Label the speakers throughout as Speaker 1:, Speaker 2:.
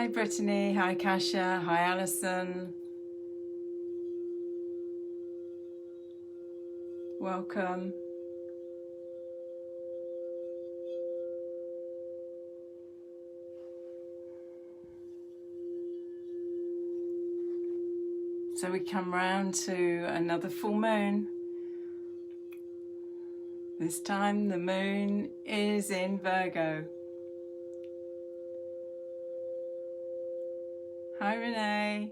Speaker 1: Hi Brittany, hi Kasia, hi Alison. Welcome. So we come round to another full moon. This time the moon is in Virgo. Hi Renee.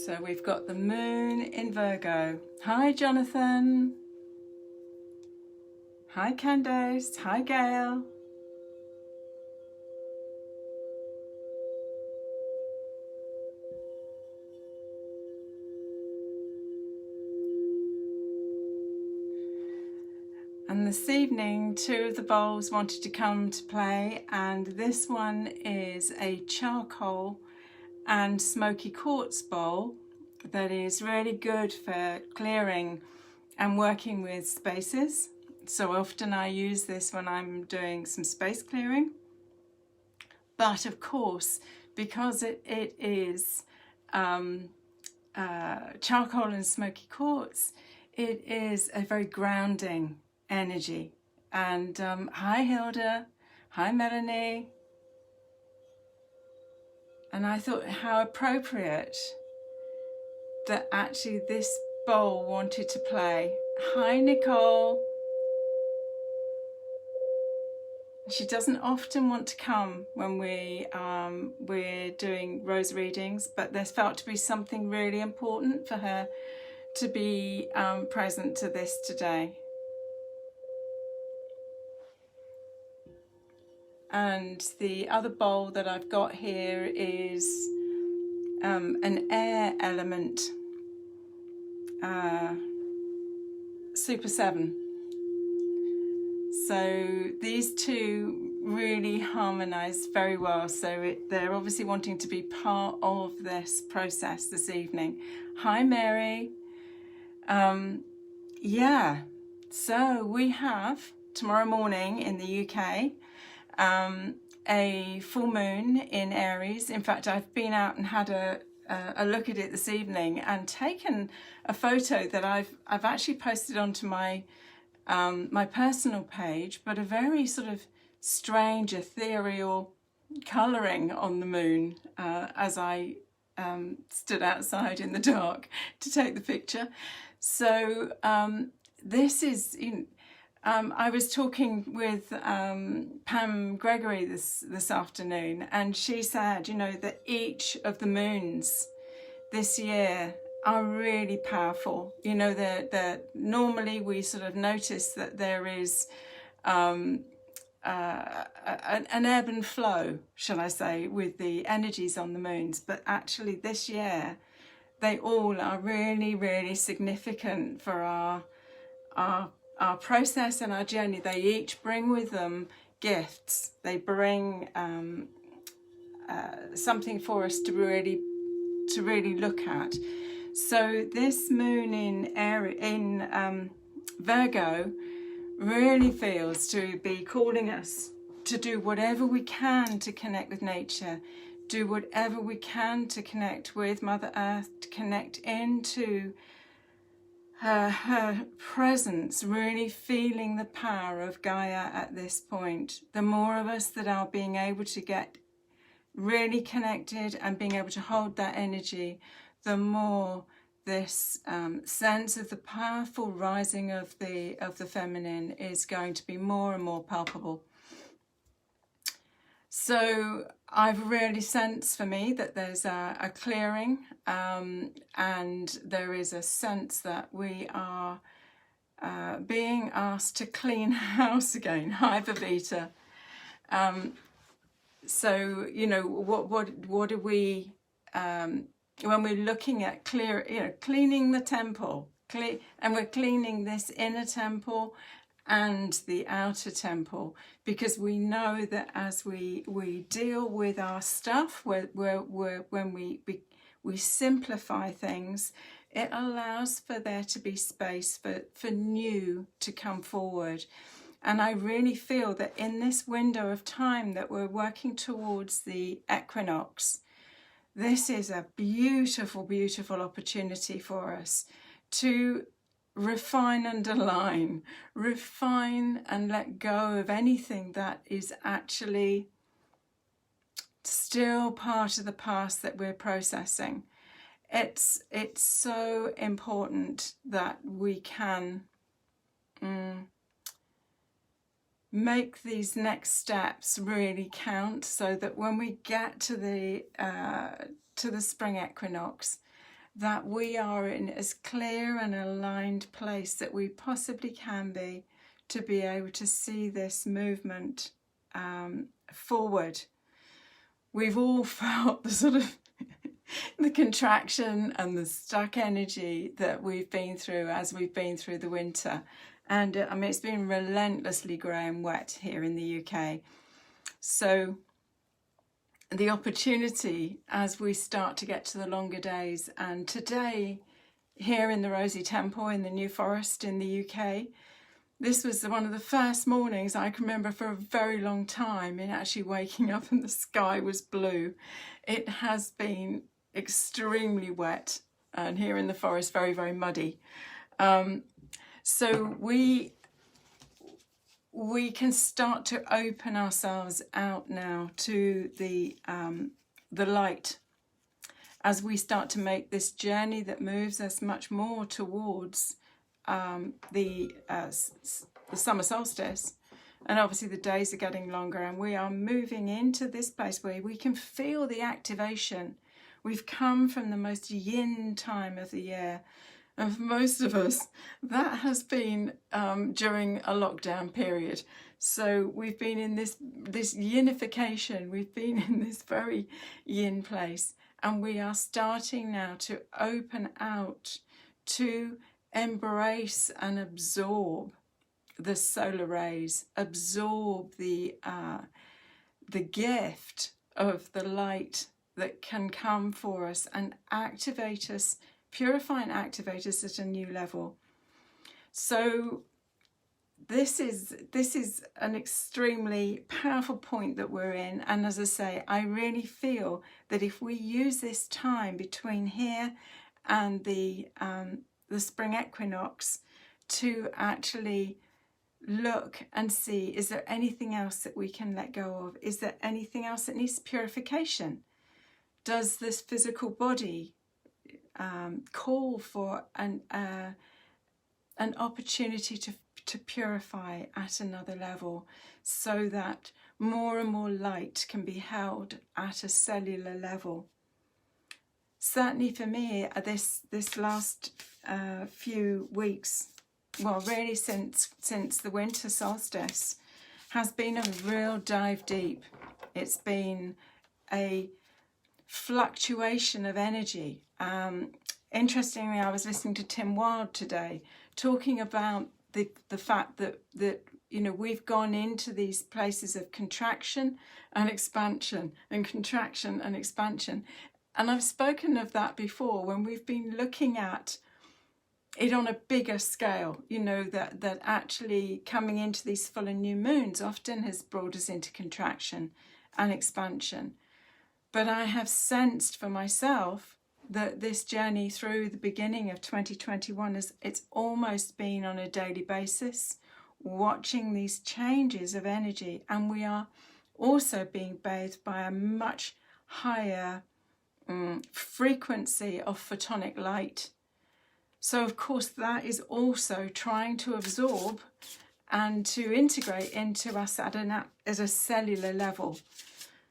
Speaker 1: So we've got the moon in Virgo. Hi Jonathan. Hi Candace. Hi Gail. And this evening, two of the bowls wanted to come to play, and this one is a charcoal and smoky quartz bowl that is really good for clearing and working with spaces. So often I use this when I'm doing some space clearing. But of course, because it is charcoal and smoky quartz, it is a very grounding energy. And hi Hilda, hi Melanie. And I thought how appropriate that actually this bowl wanted to play. Hi Nicole. She doesn't often want to come when we're doing rose readings, but there's felt to be something really important for her to be present to this today. And the other bowl that I've got here is an air element Super 7. So these two really harmonise very well. So they're obviously wanting to be part of this process this evening. Hi Mary. Yeah, so we have tomorrow morning in the UK a full moon in Aries. In fact, I've been out and had a look at it this evening and taken a photo that I've actually posted onto my my personal page, but a very sort of strange ethereal colouring on the moon as I stood outside in the dark to take the picture. So this is, I was talking with Pam Gregory this afternoon, and she said, that each of the moons this year are really powerful. That normally we sort of notice that there is an ebb and flow, shall I say, with the energies on the moons, but actually this year they all are really, really significant for our process and our journey. They each bring with them gifts. They bring something for us to really look at. So this moon in Virgo really feels to be calling us to do whatever we can to connect with nature, do whatever we can to connect with Mother Earth, to connect into her presence, really feeling the power of Gaia at this point. The more of us that are being able to get really connected and being able to hold that energy, the more this sense of the powerful rising of the feminine is going to be more and more palpable. So I've really sensed for me that there's a clearing, and there is a sense that we are being asked to clean house again. Hi Vavita. So what do we when we're looking at cleaning the temple, and we're cleaning this inner temple and the outer temple, because we know that as we deal with our stuff, when we simplify things, it allows for there to be space for new to come forward. And I really feel that in this window of time that we're working towards the equinox, this is a beautiful, beautiful opportunity for us to refine and align, refine and let go of anything that is actually still part of the past that we're processing. It's so important that we can make these next steps really count, so that when we get to the spring equinox, that we are in as clear and aligned place that we possibly can be, to be able to see this movement forward. We've all felt the sort of the contraction and the stuck energy that we've been through as we've been through the winter. And I mean, it's been relentlessly grey and wet here in the UK. So the opportunity as we start to get to the longer days, and today here in the Rosy Temple in the New Forest in the UK, this was one of the first mornings I can remember for a very long time in actually waking up and the sky was blue. It has been extremely wet, and here in the forest very, very muddy. So we can start to open ourselves out now to the light, as we start to make this journey that moves us much more towards the summer solstice. And obviously the days are getting longer, and we are moving into this place where we can feel the activation. We've come from the most yin time of the year. And for most of us, that has been during a lockdown period. So we've been in this yinification, we've been in this very yin place. And we are starting now to open out, to embrace and absorb the solar rays, absorb the gift of the light that can come for us and activate us, purify and activate us at a new level. So this is an extremely powerful point that we're in, and as I say, I really feel that if we use this time between here and the spring equinox to actually look and see, is there anything else that we can let go of? Is there anything else that needs purification? Does this physical body call for an opportunity to purify at another level, so that more and more light can be held at a cellular level? Certainly for me, this last few weeks, well, really since the winter solstice, has been a real dive deep. It's been a fluctuation of energy. Interestingly, I was listening to Tim Wilde today talking about the fact that you know, we've gone into these places of contraction and expansion and contraction and expansion. And I've spoken of that before when we've been looking at it on a bigger scale, you know, that actually coming into these full and new moons often has brought us into contraction and expansion. But I have sensed for myself that this journey through the beginning of 2021, it's almost been on a daily basis, watching these changes of energy. And we are also being bathed by a much higher frequency of photonic light. So of course that is also trying to absorb and to integrate into us at a cellular level.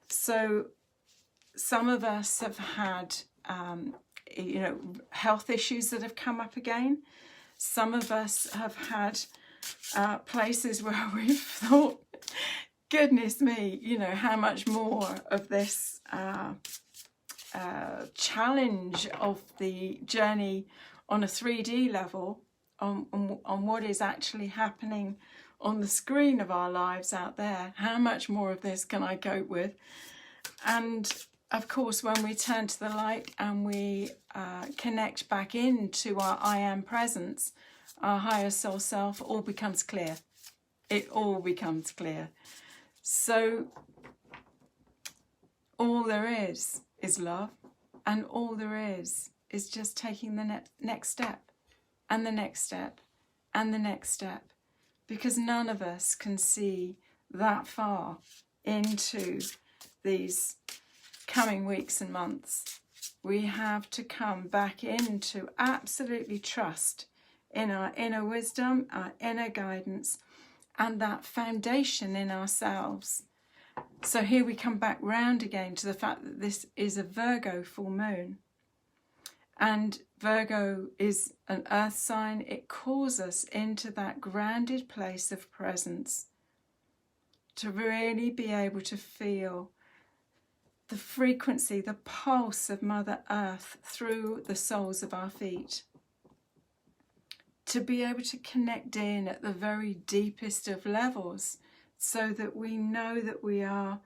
Speaker 1: So some of us have had you know, health issues that have come up again. Some of us have had places where we've thought, goodness me, you know, how much more of this challenge of the journey on a 3D level, on what is actually happening on the screen of our lives out there. How much more of this can I cope with? And of course, when we turn to the light and we connect back into our I am presence, our higher soul self, all becomes clear. It all becomes clear. So all there is love, and all there is just taking the next step, and the next step, and the next step, because none of us can see that far into these coming weeks and months. We have to come back into absolutely trust in our inner wisdom, our inner guidance, and that foundation in ourselves. So here we come back round again to the fact that this is a Virgo full moon. And Virgo is an earth sign. It calls us into that grounded place of presence, to really be able to feel the frequency, the pulse of Mother Earth through the soles of our feet. To be able to connect in at the very deepest of levels, so that we know that we are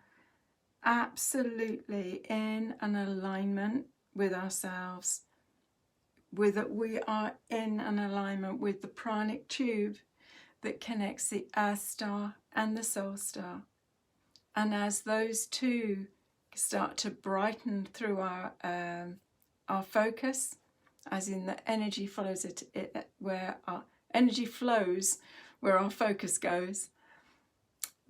Speaker 1: absolutely in an alignment with ourselves, that we are in an alignment with the pranic tube that connects the Earth star and the Soul star. And as those two start to brighten through our focus, as in the energy follows where our energy flows, where our focus goes,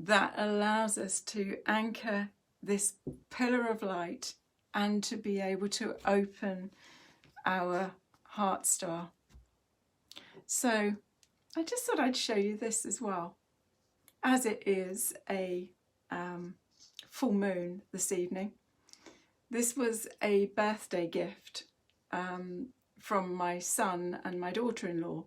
Speaker 1: that allows us to anchor this pillar of light and to be able to open our heart star. So I just thought I'd show you this as well, as it is a full moon this evening. This was a birthday gift from my son and my daughter-in-law,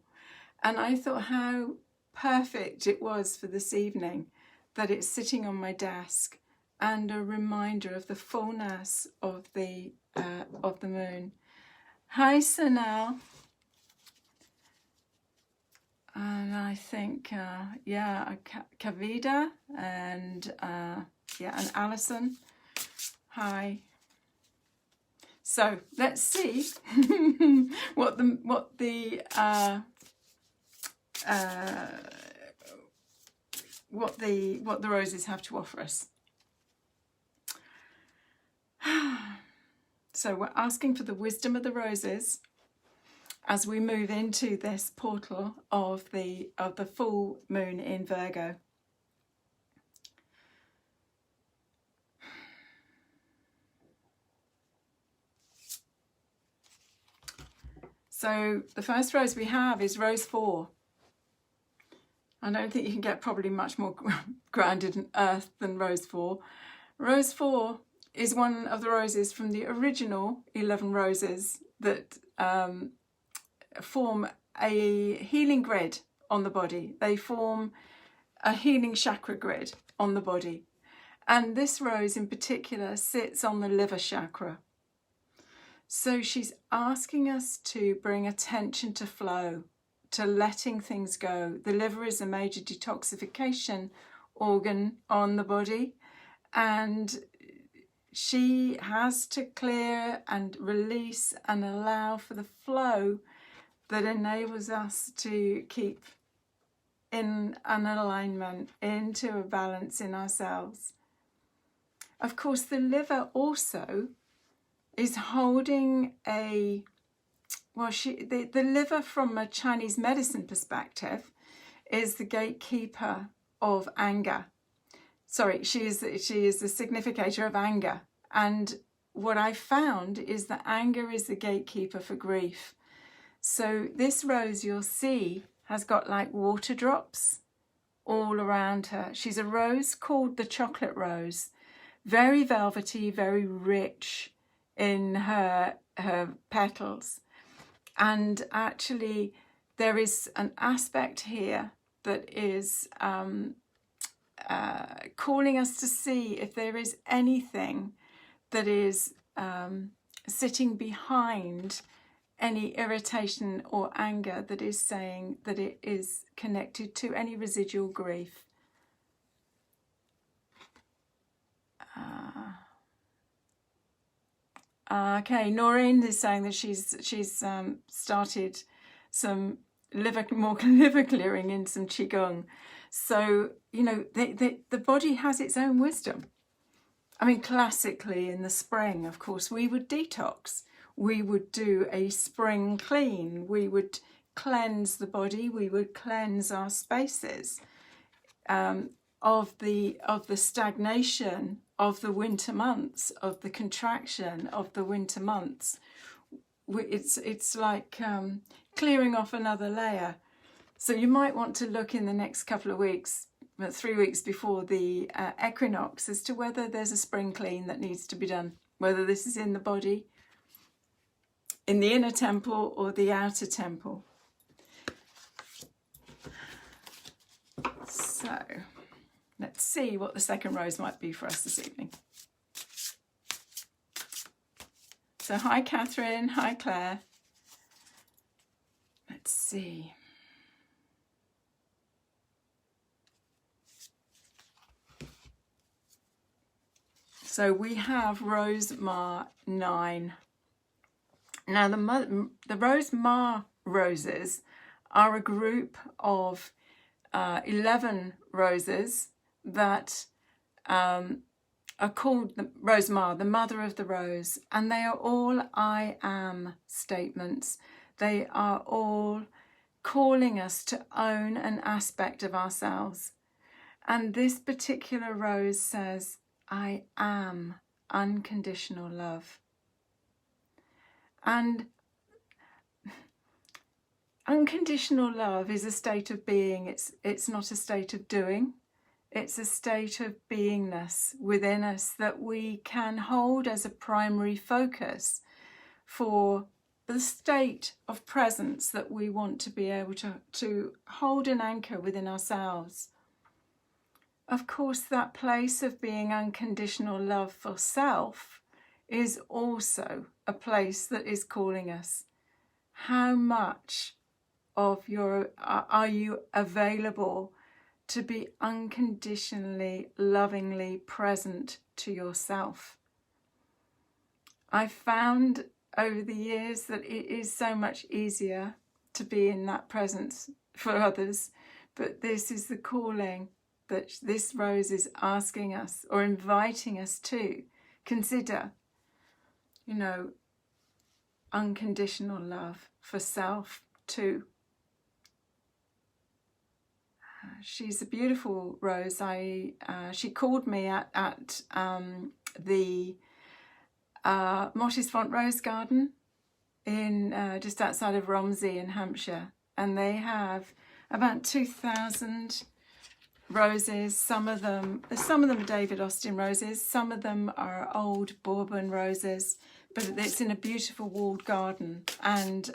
Speaker 1: and I thought how perfect it was for this evening that it's sitting on my desk, and a reminder of the fullness of the moon. Hi, Sanal. And I think, Kavida and and Alison. Hi. So let's see what the roses have to offer us. So we're asking for the wisdom of the roses as we move into this portal of the full moon in Virgo. So the first rose we have is Rose 4. I don't think you can get probably much more grounded in earth than Rose 4. Rose 4 is one of the roses from the original 11 roses that form a healing grid on the body. They form a healing chakra grid on the body. And this rose in particular sits on the liver chakra. So she's asking us to bring attention to flow, to letting things go. The liver is a major detoxification organ on the body, and she has to clear and release and allow for the flow that enables us to keep in an alignment, into a balance in ourselves. Of course, the liver also is holding the liver from a Chinese medicine perspective is the gatekeeper of anger. Sorry, she is the significator of anger. And what I found is that anger is the gatekeeper for grief. So this rose, you'll see, has got like water drops all around her. She's a rose called the chocolate rose. Very velvety, very rich in her petals. And actually there is an aspect here that is calling us to see if there is anything that is sitting behind any irritation or anger that is saying that it is connected to any residual grief. Okay, Noreen is saying that she's started some more liver clearing in some qigong. So, you know, the body has its own wisdom. I mean, classically in the spring, of course, we would detox. We would do a spring clean. We would cleanse the body. We would cleanse our spaces of the stagnation of the winter months, of the contraction of the winter months. It's like clearing off another layer. So you might want to look in the next couple of weeks, 3 weeks before the equinox, as to whether there's a spring clean that needs to be done, whether this is in the body, in the inner temple or the outer temple. So let's see what the second rose might be for us this evening. So hi Catherine, hi Claire. Let's see. So we have Rose Ma 9. Now the Rose Ma roses are a group of 11 roses that are called the Rose Ma, the mother of the rose, and they are all I am statements. They are all calling us to own an aspect of ourselves. And this particular rose says, I am unconditional love. And unconditional love is a state of being. It's not a state of doing. It's a state of beingness within us that we can hold as a primary focus for the state of presence that we want to be able to hold an anchor within ourselves. Of course, that place of being unconditional love for self is also a place that is calling us. How much of are you available to be unconditionally, lovingly present to yourself? I've found over the years that it is so much easier to be in that presence for others, but this is the calling that this rose is asking us or inviting us to consider, you know, unconditional love for self too. She's a beautiful rose. She called me at the Mottisfont Rose Garden in just outside of Romsey in Hampshire, and they have about 2,000 roses. Some of them are David Austin roses. Some of them are old Bourbon roses, but it's in a beautiful walled garden, and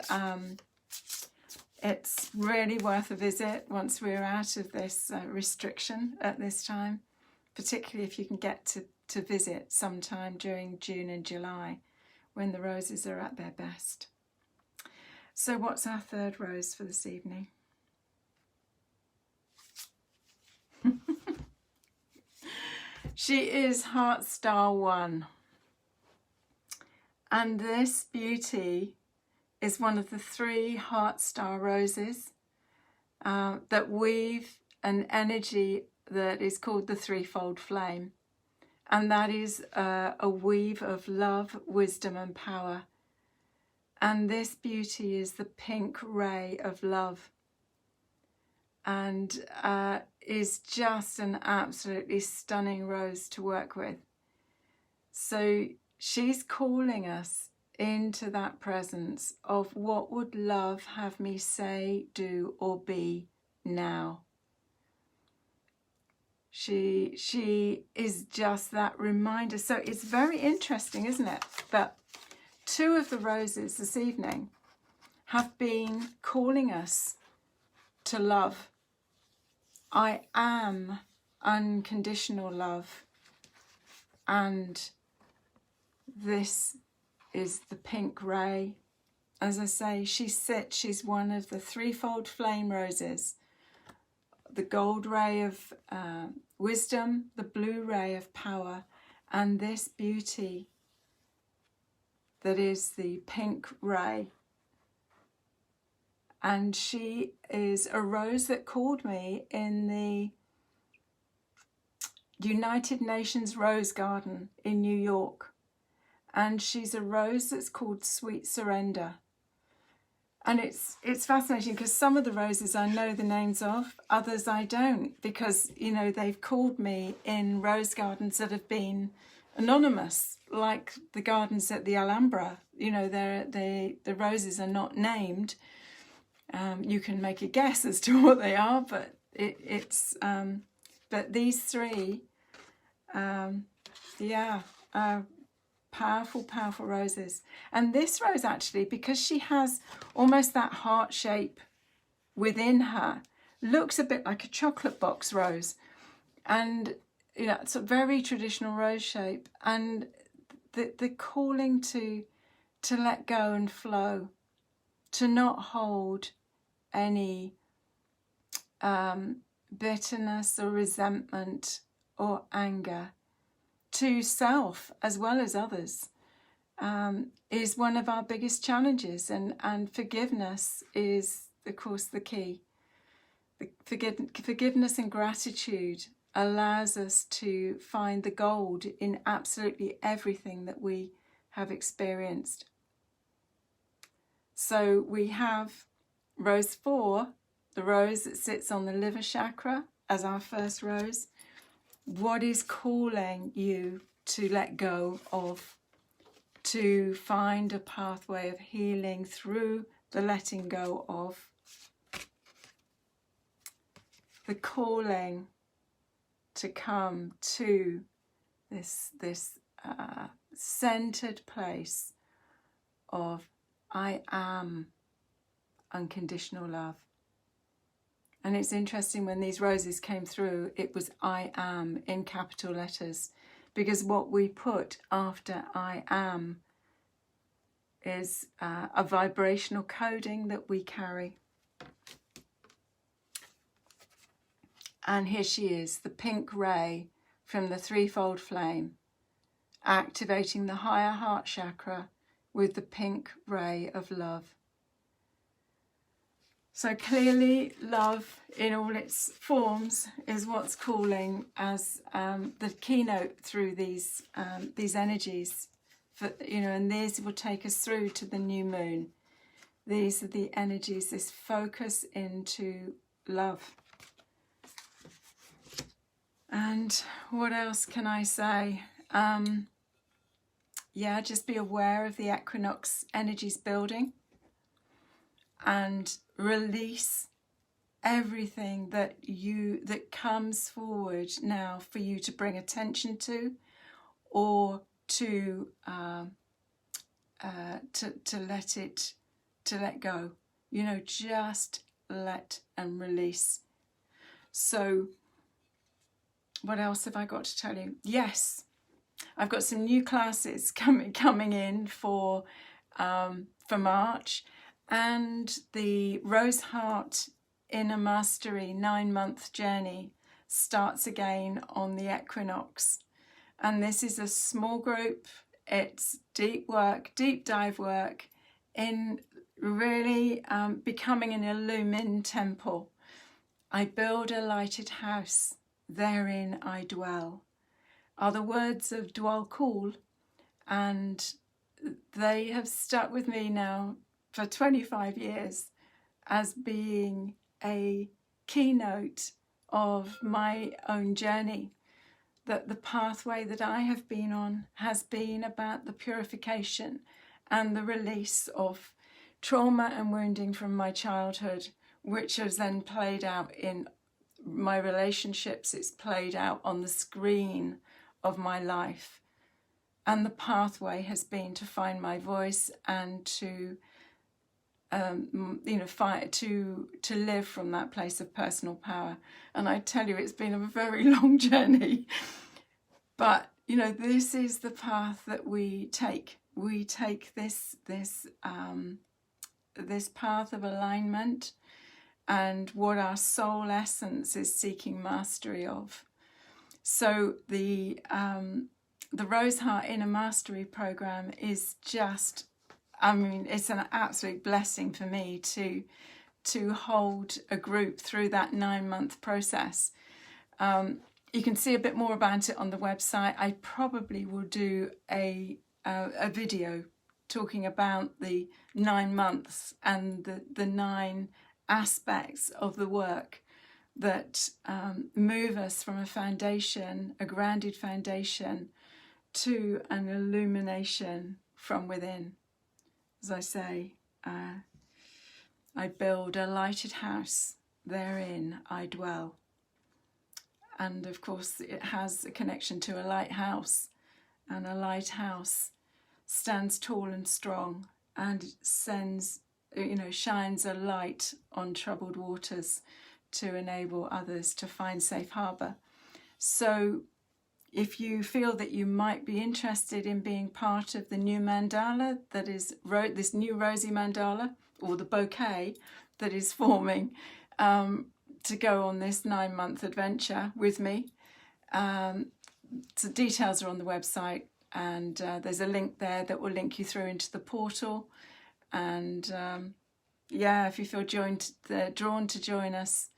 Speaker 1: it's really worth a visit once we're out of this restriction at this time, particularly if you can get to visit sometime during June and July when the roses are at their best. So what's our third rose for this evening? She is Heart Star 1. And this beauty is one of the 3 Heart Star roses that weave an energy that is called the Threefold Flame. And that is a weave of love, wisdom and power. And this beauty is the pink ray of love. And is just an absolutely stunning rose to work with. So she's calling us into that presence of what would love have me say, do or be now. She is just that reminder. So it's very interesting, isn't it, that 2 of the roses this evening have been calling us to love. I am unconditional love, and this is the pink ray. As I say, she's one of the Threefold Flame roses, the gold ray of wisdom, the blue ray of power, and this beauty that is the pink ray. And she is a rose that called me in the United Nations Rose Garden in New York. And she's a rose that's called Sweet Surrender. And it's fascinating because some of the roses I know the names of, others I don't, because, you know, they've called me in rose gardens that have been anonymous, like the gardens at the Alhambra. You know, the roses are not named. You can make a guess as to what they are, but but these three, yeah, powerful, powerful roses. And this rose actually, because she has almost that heart shape within her, looks a bit like a chocolate box rose. And, you know, it's a very traditional rose shape. And the calling to let go and flow, to not hold any bitterness or resentment or anger to self as well as others, is one of our biggest challenges, and forgiveness is, of course, the key. Forgiveness and gratitude allows us to find the gold in absolutely everything that we have experienced. So we have Rose 4, the rose that sits on the liver chakra, as our first rose. What is calling you to let go of, to find a pathway of healing through the letting go of? The calling to come to this centered place of I am unconditional love. And it's interesting, when these roses came through, it was I am in capital letters, because what we put after I am is a vibrational coding that we carry. And here she is, the pink ray from the Threefold Flame, activating the higher heart chakra with the pink ray of love. So clearly, love in all its forms is what's calling as the keynote through these energies. And these will take us through to the new moon. These are the energies, this focus into love. And what else can I say? Yeah, just be aware of the equinox energies building, and release everything that comes forward now for you to bring attention to, or to let go. You know, just let and release. So what else have I got to tell you? Yes, I've got some new classes coming in for March. And the Rose Heart Inner Mastery 9-month journey starts again on the equinox. And this is a small group. It's deep work, deep dive work in really becoming an illumined temple. I build a lighted house, therein I dwell, are the words of Dwal Kul, and they have stuck with me now for 25 years as being a keynote of my own journey. That the pathway that I have been on has been about the purification and the release of trauma and wounding from my childhood, which has then played out in my relationships. It's played out on the screen of my life. And the pathway has been to find my voice and to to live from that place of personal power. And I tell you, it's been a very long journey, but you know, this is the path that we take. We take this path of alignment, and what our soul essence is seeking mastery of. So the the Rose Heart Inner Mastery program is just, I mean, it's an absolute blessing for me to hold a group through that 9-month process. You can see a bit more about it on the website. I probably will do a video talking about the 9 months and the 9 aspects of the work that move us from a foundation, a grounded foundation, to an illumination from within. As I say, I build a lighted house, therein I dwell. And of course it has a connection to a lighthouse, and a lighthouse stands tall and strong and sends, shines a light on troubled waters to enable others to find safe harbour. So if you feel that you might be interested in being part of the new mandala that is this new rosy mandala, or the bouquet that is forming, to go on this 9-month adventure with me, so details are on the website, and there's a link there that will link you through into the portal. And yeah, if you feel drawn to join us,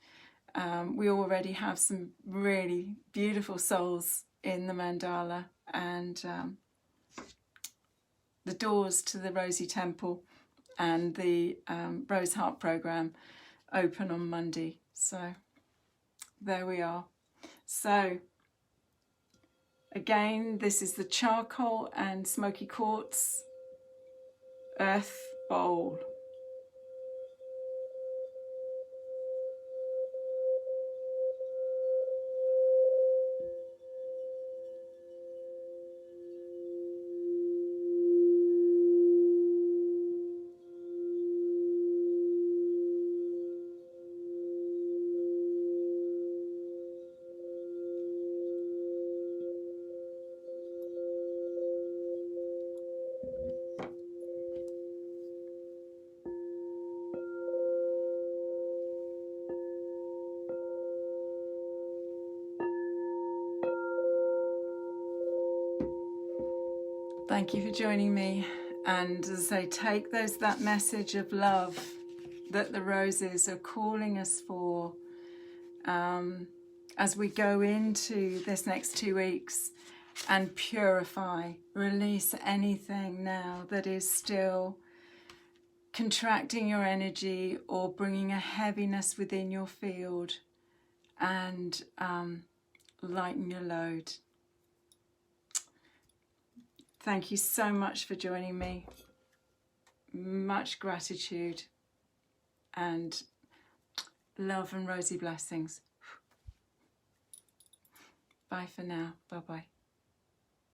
Speaker 1: we already have some really beautiful souls in the mandala, and the doors to the Rosy Temple and the Rose Heart program open on Monday. So there we are. So again, this is the charcoal and smoky quartz earth bowl. Thank you for joining me, and as I say, take that message of love that the roses are calling us for as we go into this next 2 weeks, and purify, release anything now that is still contracting your energy or bringing a heaviness within your field, and lighten your load. Thank you so much for joining me. Much gratitude, and love and rosy blessings. Bye for now. Bye-bye.